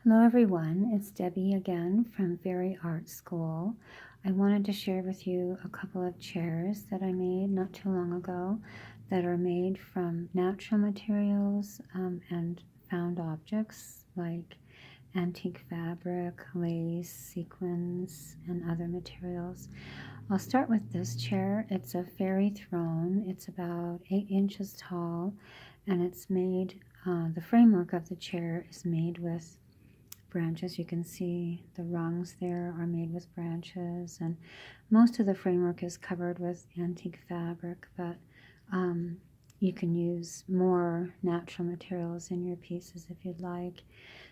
Hello everyone, it's Debbie again from Very Art School. I wanted to share with you a couple of chairs that I made not too long ago that are made from natural materials and found objects like antique fabric, lace, sequins, and other materials. I'll start with this chair. It's a fairy throne. It's about 8 inches tall, and it's made, the framework of the chair is made with branches. You can see the rungs there are made with branches, and most of the framework is covered with antique fabric, but you can use more natural materials in your pieces if you'd like.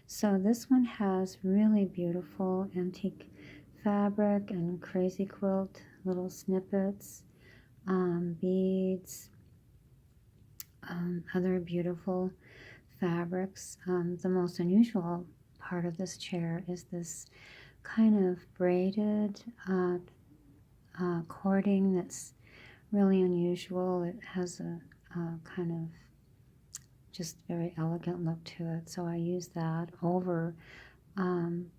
So this one has really beautiful antique fabric and crazy quilt little snippets, beads, other beautiful fabrics. The most unusual part of this chair is this kind of braided cording that's really unusual. It has a kind of just very elegant look to it, so I use that over kind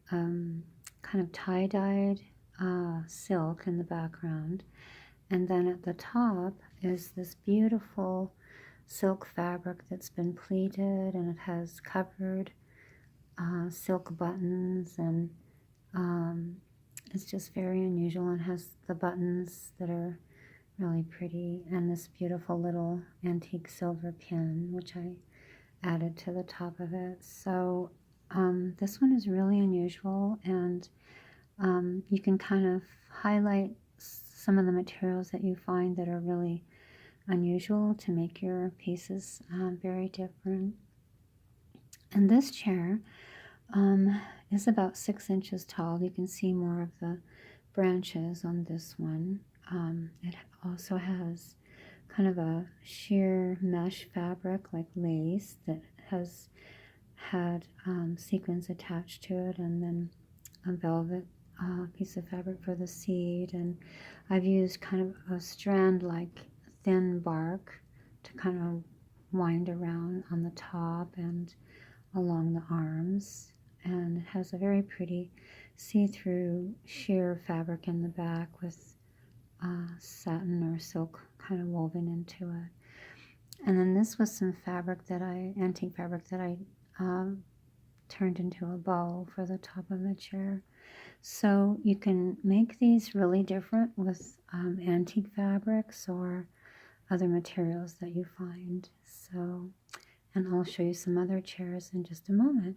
of tie-dyed silk in the background, and then at the top is this beautiful silk fabric that's been pleated, and it has covered silk buttons, and it's just very unusual, and has the buttons that are really pretty, and this beautiful little antique silver pin which I added to the top of it. So this one is really unusual, and you can kind of highlight some of the materials that you find that are really unusual to make your pieces very different. And this chair is about 6 inches tall. You can see more of the branches on this one. It also has kind of a sheer mesh fabric like lace that has had sequins attached to it, and then a velvet piece of fabric for the seat. And I've used kind of a strand like thin bark to kind of wind around on the top and along the arms, and it has a very pretty see-through sheer fabric in the back with satin or silk kind of woven into it. And then this was some fabric that antique fabric that I turned into a bow for the top of the chair. So you can make these really different with antique fabrics or other materials that you find. So, and I'll show you some other chairs in just a moment.